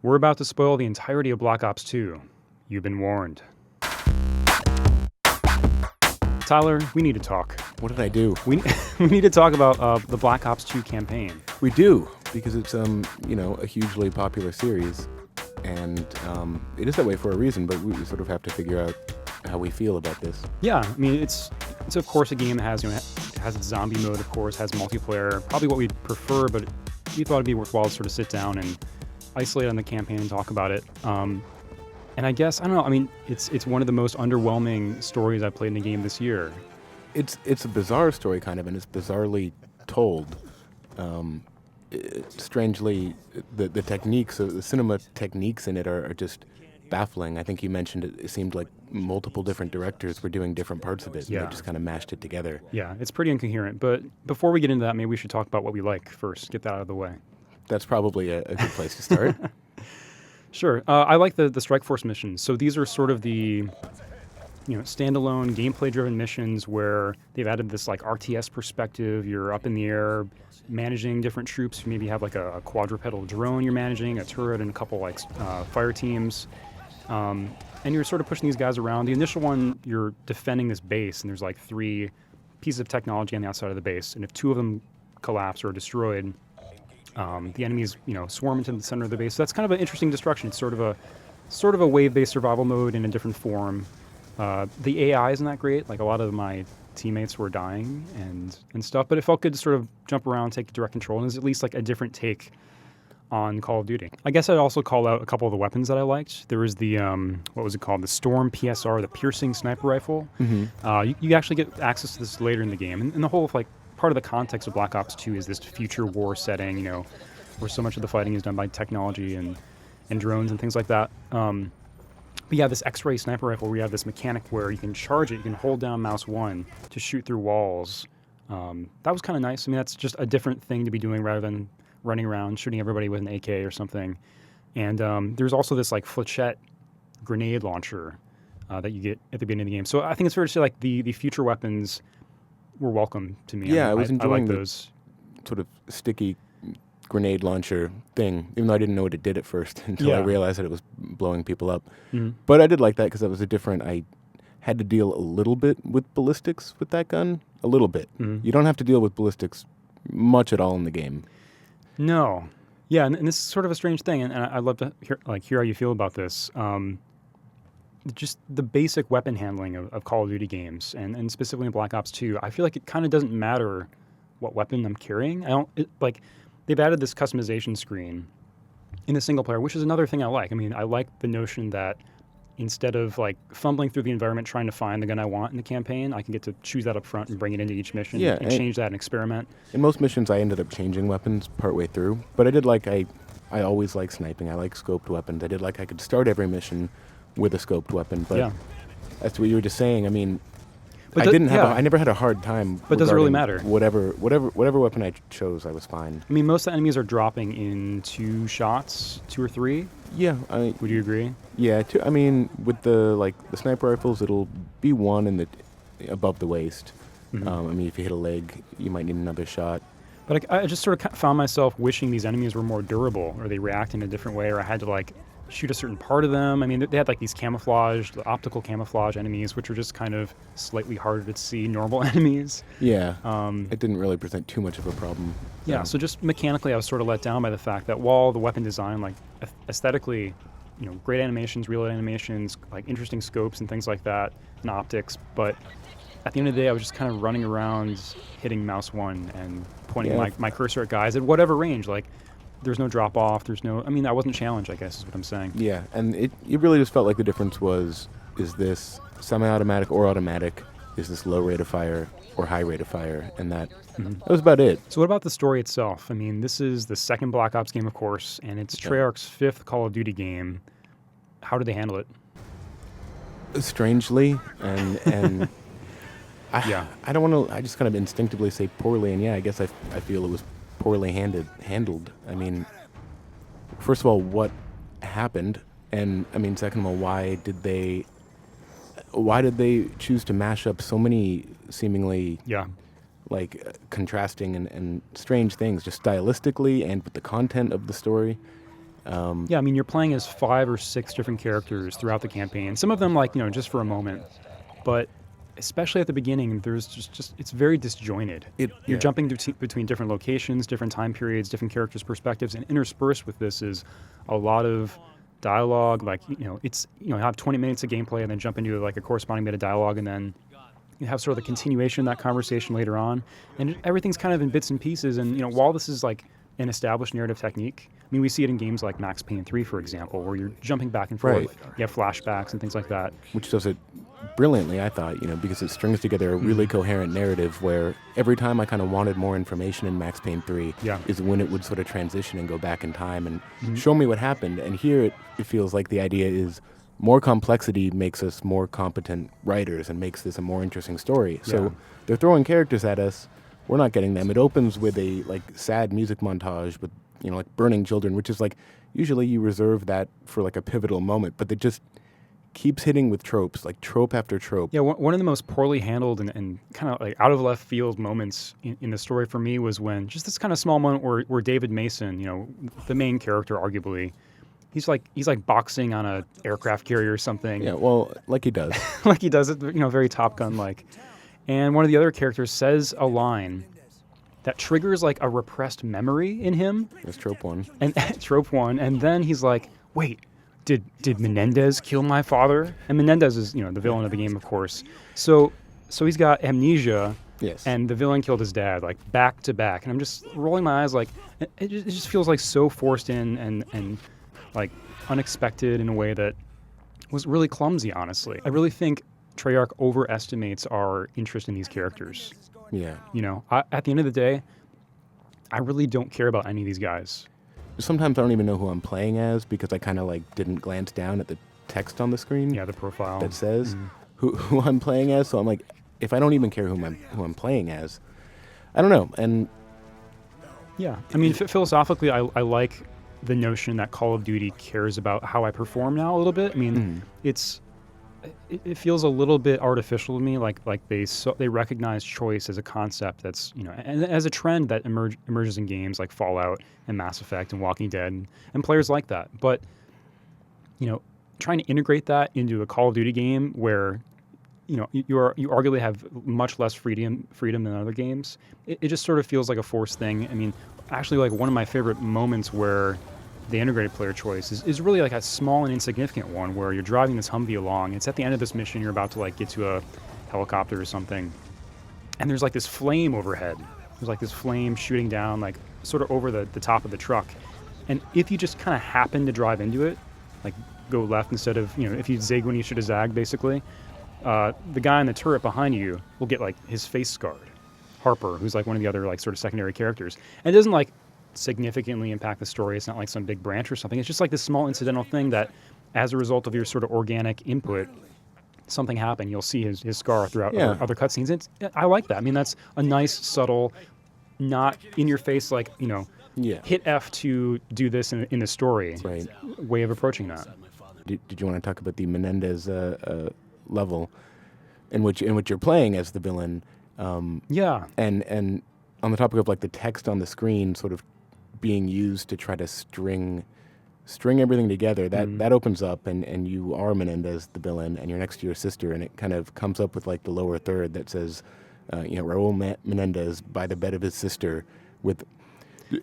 We're about to spoil the entirety of Black Ops 2. You've been warned. Tyler, we need to talk. What did I do? We need to talk about the Black Ops 2 campaign. We do, because it's a hugely popular series, and it is that way for a reason. But we sort of have to figure out how we feel about this. Yeah, I mean it's of course a game that has has its zombie mode, of course, has multiplayer. Probably what we'd prefer, but we thought it'd be worthwhile to sort of sit down and isolate on the campaign and talk about it. And I guess, I don't know, I mean, it's one of the most underwhelming stories I've played in a game this year. It's a bizarre story, kind of, and it's bizarrely told. Strangely, the techniques, the cinema techniques in it are just baffling. I think you mentioned it seemed like multiple different directors were doing different parts of it, and they just kind of mashed it together. Yeah, it's pretty incoherent. But before we get into that, maybe we should talk about what we like first, get that out of the way. That's probably a good place to start. Sure. I like the Strikeforce missions. So these are sort of the standalone gameplay-driven missions where they've added this like RTS perspective. You're up in the air managing different troops. You maybe have like a quadrupedal drone you're managing, a turret, and a couple like fire teams. And you're sort of pushing these guys around. The initial one, you're defending this base, and there's like 3 pieces of technology on the outside of the base. And if 2 of them collapse or are destroyed, the enemies, swarm into the center of the base. So that's kind of an interesting destruction. It's sort of a wave-based survival mode in a different form. The AI isn't that great. Like a lot of my teammates were dying and stuff, but it felt good to sort of jump around, take direct control, and it's at least like a different take on Call of Duty. I guess I'd also call out a couple of the weapons that I liked. There was the, what was it called? The Storm PSR, the piercing sniper rifle. Mm-hmm. You actually get access to this later in the game. And the whole, like, part of the context of Black Ops 2 is this future war setting, where so much of the fighting is done by technology and drones and things like that. But yeah, this X-ray sniper rifle where you have this mechanic where you can charge it, you can hold down mouse 1 to shoot through walls. That was kind of nice. I mean, that's just a different thing to be doing rather than running around shooting everybody with an AK or something. And there's also this like flechette grenade launcher that you get at the beginning of the game. So I think it's fair to say like the future weapons were welcome to me. Yeah, I was enjoying those sort of sticky grenade launcher thing, even though I didn't know what it did at first until I realized that it was blowing people up. Mm-hmm. But I did like that because that was I had to deal a little bit with ballistics with that gun. A little bit. Mm-hmm. You don't have to deal with ballistics much at all in the game. No. Yeah, and this is sort of a strange thing, and I'd love to hear how you feel about this. Just the basic weapon handling of Call of Duty games, and specifically in Black Ops 2, I feel like it kind of doesn't matter what weapon I'm carrying. They've added this customization screen in the single player, which is another thing I like. I mean, I like the notion that instead of like fumbling through the environment trying to find the gun I want in the campaign, I can get to choose that up front and bring it into each mission and change that and experiment. In most missions, I ended up changing weapons partway through, but I did I always like sniping. I like scoped weapons. I did I could start every mission with a scoped weapon, but that's what you were just saying. I mean, I never had a hard time. But does it really matter? Whatever weapon I chose, I was fine. I mean, most of the enemies are dropping in 2 shots, 2 or 3. Yeah, would you agree? Yeah, I mean, with the sniper rifles, it'll be 1 above the waist. Mm-hmm. I mean, if you hit a leg, you might need another shot. But I just sort of found myself wishing these enemies were more durable, or they react in a different way, or I had to shoot a certain part of them. I mean, they had these optical camouflage enemies, which were just kind of slightly harder to see normal enemies. Yeah, it didn't really present too much of a problem. Yeah, so just mechanically, I was sort of let down by the fact that while the weapon design, aesthetically, great animations, real animations, interesting scopes and things like that, and optics, but at the end of the day, I was just kind of running around hitting mouse 1 and pointing my cursor at guys at whatever range, there's no drop off. I wasn't challenged, I guess is what I'm saying. Yeah, and it really just felt like the difference is this semi-automatic or automatic? Is this low rate of fire or high rate of fire? And that was about it. So what about the story itself? I mean, this is the second Black Ops game, of course, and it's Treyarch's 5th Call of Duty game. How did they handle it? Strangely, and I don't want to. I just kind of instinctively say poorly, and I guess I feel it was poorly handled. I mean, first of all, what happened? And I mean, second of all, why did they choose to mash up so many seemingly contrasting and strange things, just stylistically and with the content of the story? Yeah, I mean, you're playing as 5 or 6 different characters throughout the campaign. Some of them, like, just for a moment. But especially at the beginning, there's just it's very disjointed. You're Yeah. jumping between different locations, different time periods, different characters' perspectives, and interspersed with this is a lot of dialogue. Like, it's, have 20 minutes of gameplay and then jump into like a corresponding bit of dialogue, and then you have sort of the continuation of that conversation later on. And everything's kind of in bits and pieces. And, while this is like an established narrative technique, I mean, we see it in games like Max Payne 3, for example, where you're jumping back and forth. Right. You have flashbacks and things like that. Which does it brilliantly, I thought, because it strings together a really coherent narrative where every time I kind of wanted more information in Max Payne 3 Yeah. is when it would sort of transition and go back in time and show me what happened. And here it feels like the idea is more complexity makes us more competent writers and makes this a more interesting story. So Yeah. they're throwing characters at us. We're not getting them. It opens with a like sad music montage with, like burning children, which is like usually you reserve that for like a pivotal moment, but it just keeps hitting with tropes, like trope after trope. Yeah, one of the most poorly handled and kind of like out of left field moments in the story for me was when just this kind of small moment where David Mason, the main character, arguably, he's like boxing on a aircraft carrier or something. Yeah, well, like he does. Like he does it, very Top Gun like. And one of the other characters says a line that triggers like a repressed memory in him. That's trope one. And trope one, and then he's like, "Wait, did Menendez kill my father?" And Menendez is, the villain of the game, of course. So he's got amnesia. Yes. And the villain killed his dad, like back to back. And I'm just rolling my eyes, like it just feels like so forced in and like unexpected in a way that was really clumsy. Honestly, I really think Treyarch overestimates our interest in these characters. Yeah. At the end of the day, I really don't care about any of these guys. Sometimes I don't even know who I'm playing as because I kind of like didn't glance down at the text on the screen. Yeah, the profile that says who I'm playing as. So I'm like, if I don't even care who I'm playing as, I don't know. And yeah, I mean, philosophically, I like the notion that Call of Duty cares about how I perform now a little bit. I mean, it feels a little bit artificial to me, like they recognize choice as a concept that's, and as a trend that emerges in games like Fallout and Mass Effect and Walking Dead and players like that. But, trying to integrate that into a Call of Duty game where, you arguably have much less freedom than other games, it just sort of feels like a forced thing. I mean, actually, like one of my favorite moments where the integrated player choice is really like a small and insignificant one where you're driving this Humvee along. It's at the end of this mission. You're about to like get to a helicopter or something. And there's like this flame overhead. There's like this flame shooting down like sort of over the top of the truck. And if you just kind of happen to drive into it, like go left instead of, if you zig when you should have zagged, basically, the guy in the turret behind you will get like his face scarred. Harper, who's like one of the other like sort of secondary characters. And it doesn't like significantly impact the story. It's not like some big branch or something. It's just like this small incidental thing that as a result of your sort of organic input, something happened. You'll see his scar throughout other cutscenes. I like that. I mean, that's a nice, subtle, not in your face, like, hit F to do this in the story way of approaching that. Did you want to talk about the Menendez level in which you're playing as the villain? Yeah. And on the topic of like the text on the screen sort of being used to try to string everything together, that opens up and you are Menendez, the villain, and you're next to your sister, and it kind of comes up with like the lower third that says, Raul Menendez by the bed of his sister, with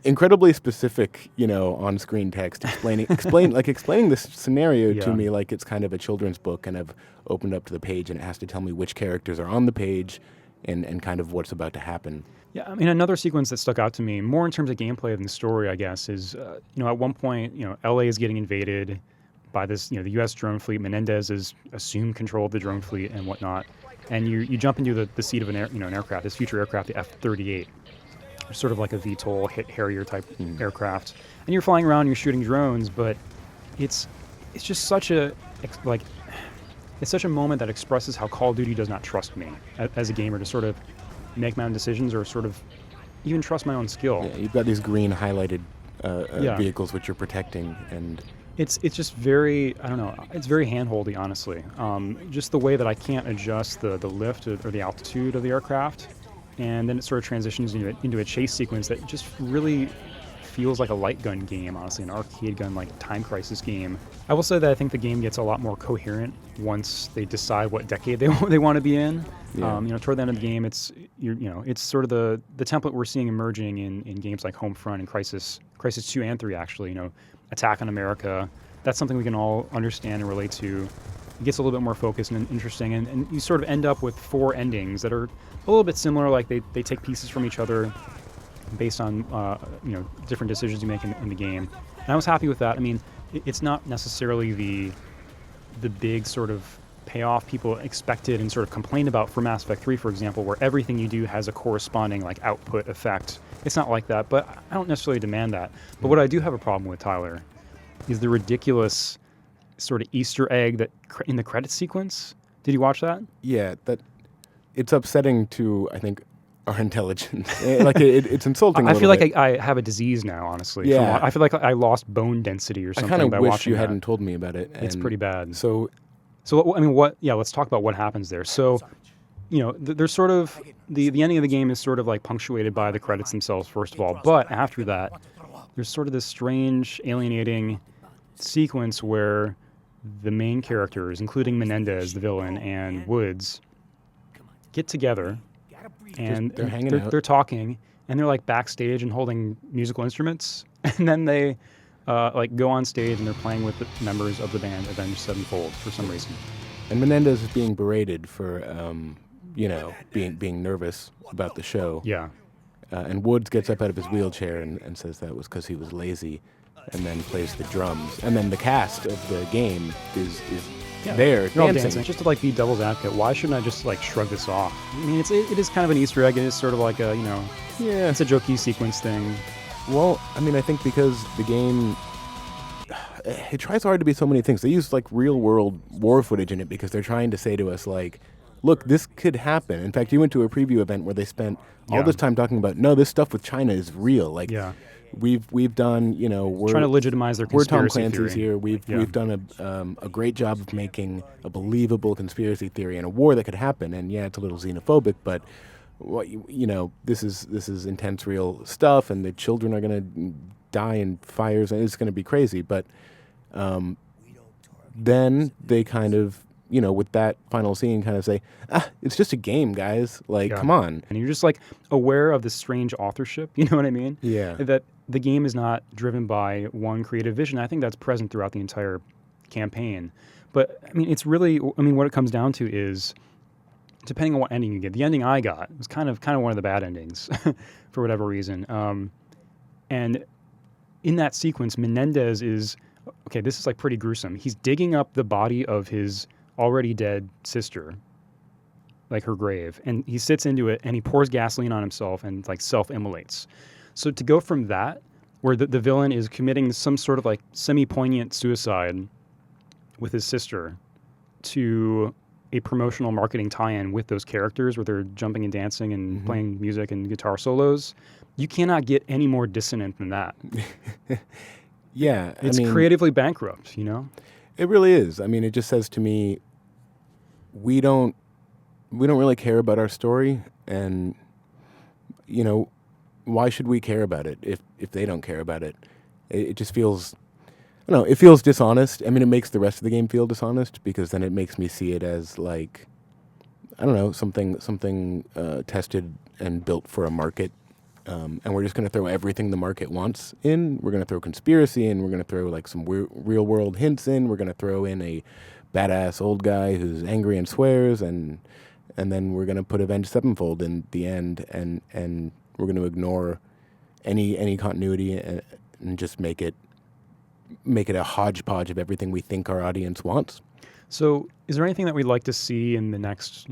incredibly specific, on-screen text explaining this scenario to me like it's kind of a children's book, and I've opened up to the page and it has to tell me which characters are on the page and kind of what's about to happen. Yeah, I mean, another sequence that stuck out to me, more in terms of gameplay than story, I guess, is, at one point, LA is getting invaded by this, the U.S. drone fleet. Menendez has assumed control of the drone fleet and whatnot. And you jump into the seat of an aircraft, this future aircraft, the F-38, sort of like a VTOL Harrier type aircraft. And you're flying around, you're shooting drones, but it's just such it's such a moment that expresses how Call of Duty does not trust me as a gamer to sort of make my own decisions or sort of even trust my own skill. Yeah, you've got these green highlighted vehicles which you're protecting, and it's just very, I don't know, it's very hand-holdy, honestly. Just the way that I can't adjust the lift or the altitude of the aircraft, and then it sort of transitions into a chase sequence that just really feels like a light gun game, honestly, an arcade gun, like Time Crisis game. I will say that I think the game gets a lot more coherent once they decide what decade they want to be in. Yeah. Toward the end of the game, it's sort of the template we're seeing emerging in games like Homefront and Crisis 2 and 3, actually. Attack on America. That's something we can all understand and relate to. It gets a little bit more focused and interesting, and you sort of end up with 4 endings that are a little bit similar, like they take pieces from each other based on different decisions you make in the game. And I was happy with that. I mean, it's not necessarily the big sort of payoff people expected and sort of complained about for Mass Effect 3, for example, where everything you do has a corresponding like output effect. It's not like that, but I don't necessarily demand that. But what I do have a problem with, Tyler, is the ridiculous sort of Easter egg that in the credits sequence. Did you watch that? Yeah, it's upsetting to, I think, our intelligence. It's insulting. I feel like I have a disease now, honestly. Yeah. I feel like I lost bone density or something. I kind by of wish watching you that. hadn't told me about it. It's pretty bad. So I mean, let's talk about what happens there. So, there's sort of the ending of the game is sort of like punctuated by the credits themselves, first of all. But after that, there's sort of this strange, alienating sequence where the main characters, including Menendez, the villain, and Woods, get together, and they're hanging out. They're talking, and they're like backstage and holding musical instruments, and then they go on stage and they're playing with the members of the band Avenged Sevenfold for some reason. And Menendez is being berated for, being nervous about the show. Yeah. And Woods gets up out of his wheelchair and says that was because he was lazy, and then plays the drums. And then the cast of the game is there They're all dancing. Just to be devil's advocate, why shouldn't I just shrug this off? I mean, it is kind of an Easter egg. It is sort of like a Yeah. it's a jokey sequence thing. Well, I mean, I think because the game, it tries hard to be so many things. They use real world war footage in it because they're trying to say to us look, this could happen. In fact, you went to a preview event where they spent all this time talking about, no, this stuff with China is real. We've done, we're trying to legitimize their we're Tom conspiracy Clancy's theory. here. We've done a great job of making a believable conspiracy theory in a war that could happen. And yeah, it's a little xenophobic, but this is intense, real stuff, and the children are going to die in fires, and it's going to be crazy. But then they kind of, with that final scene, kind of say, it's just a game, guys. Come on. And you're just aware of the strange authorship. You know what I mean? Yeah. That the game is not driven by one creative vision. I think that's present throughout the entire campaign. But I mean, it's really, what it comes down to is, depending on what ending you get. The ending I got was kind of one of the bad endings, for whatever reason. And in that sequence, Menendez is, this is pretty gruesome. He's digging up the body of his already dead sister, her grave, and he sits into it and he pours gasoline on himself and self-immolates. So to go from that, where the villain is committing some sort of semi-poignant suicide with his sister, to a promotional marketing tie-in with those characters where they're jumping and dancing and playing music and guitar solos, you cannot get any more dissonant than that. Yeah. It's creatively bankrupt, It really is. I mean, it just says to me, we don't really care about our story, and why should we care about it if they don't care about it? It just feels, I don't know, it feels dishonest. I mean, it makes the rest of the game feel dishonest because then it makes me see it as I don't know, something tested and built for a market. And we're just going to throw everything the market wants in. We're going to throw conspiracy in. We're going to throw some real world hints in. We're going to throw in a badass old guy who's angry and swears, and then we're going to put Avenged Sevenfold in the end, and we're going to ignore any continuity and just make it a hodgepodge of everything we think our audience wants. So is there anything that we'd like to see in the next,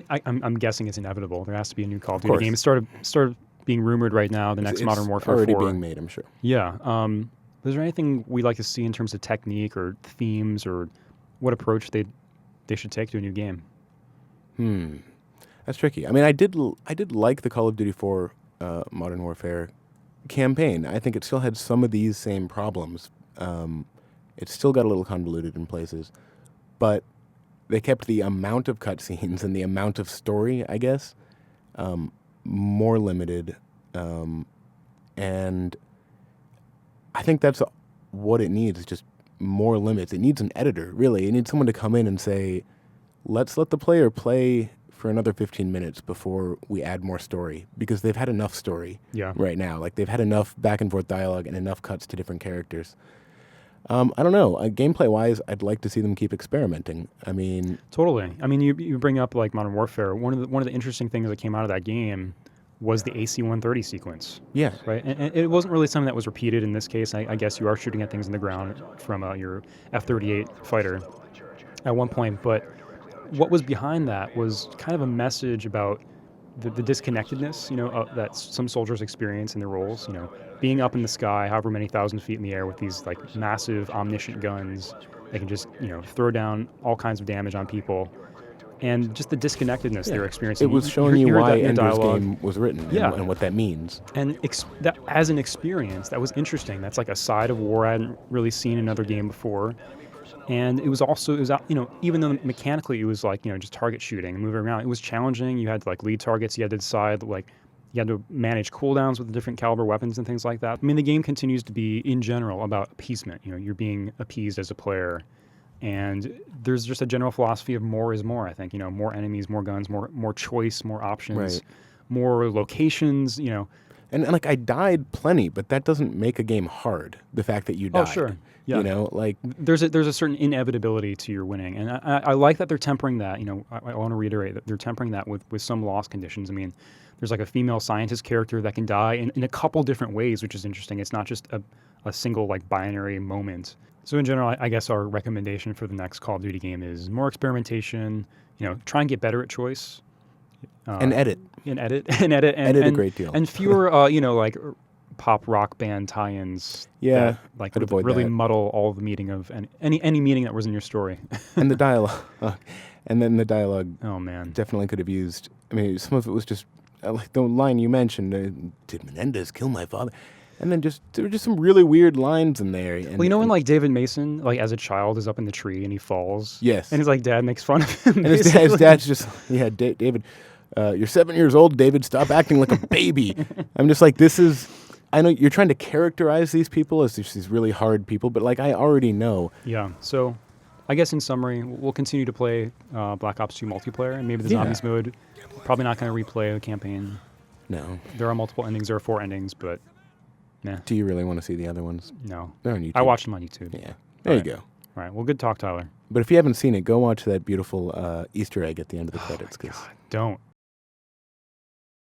I'm guessing it's inevitable. There has to be a new Call of Duty game. It started being rumored right now, the next Modern Warfare 4. It's already being made, I'm sure. Yeah. Is there anything we'd like to see in terms of technique or themes or what approach they should take to a new game? That's tricky. I mean, I did like the Call of Duty 4 Modern Warfare campaign. I think it still had some of these same problems. It still got a little convoluted in places, but they kept the amount of cutscenes and the amount of story, I guess, more limited, and I think that's what it needs, is just more limits. It needs an editor, really. It needs someone to come in and say, let's let the player play for another 15 minutes before we add more story, because they've had enough story right now. Like, they've had enough back and forth dialogue and enough cuts to different characters. I don't know. Gameplay-wise, I'd like to see them keep experimenting. I mean... Totally. I mean, you bring up, like, Modern Warfare. One of the interesting things that came out of that game was the AC-130 sequence. Yeah. Right? And it wasn't really something that was repeated in this case. I guess you are shooting at things in the ground from your F-38 fighter at one point. But what was behind that was kind of a message about the disconnectedness, that some soldiers experience in their roles, being up in the sky, however many thousand feet in the air with these like massive omniscient guns. They can just, throw down all kinds of damage on people. And just the disconnectedness they're experiencing. It was showing you why Ender's Game was written and what that means. And that, as an experience, that was interesting. That's like a side of war I hadn't really seen in another game before. And it was even though mechanically it was like, just target shooting and moving around, it was challenging. You had to like lead targets. You had to decide, like, you had to manage cooldowns with the different caliber weapons and things like that. I mean, the game continues to be, in general, about appeasement. You're being appeased as a player. And there's just a general philosophy of more is more, I think. More enemies, more guns, more choice, more options, more locations, And like, I died plenty, but that doesn't make a game hard, the fact that you died. Oh, sure. Yeah. Like... There's a certain inevitability to your winning. And I like that they're tempering that. I want to reiterate that they're tempering that with some loss conditions. I mean, there's like a female scientist character that can die in a couple different ways, which is interesting. It's not just a single like binary moment. So in general, I guess our recommendation for the next Call of Duty game is more experimentation, try and get better at choice. And edit. Edit a great deal. And fewer, like pop rock band tie-ins. Yeah, that, like, would really muddle all the meaning of any meaning that was in your story. And the dialogue. And then the dialogue. Oh, man. Definitely could have used. I mean, some of it was just like the line you mentioned. Did Menendez kill my father? And then there were just some really weird lines in there. And, when like David Mason, like as a child, is up in the tree and he falls. Yes. And his like dad makes fun of him. And his dad's just, David, you're 7 years old, David, stop acting like a baby. I'm just like, I know you're trying to characterize these people as these really hard people, but like, I already know. Yeah. So I guess in summary, we'll continue to play Black Ops 2 multiplayer, and maybe the zombies mode. Probably not going to replay the campaign. No. There are multiple endings. There are 4 endings, but... Nah. Do you really want to see the other ones? No. They're on YouTube. I watched them on YouTube. Yeah. There you go. All right. Well, good talk, Tyler. But if you haven't seen it, go watch that beautiful Easter egg at the end of the credits. God, don't.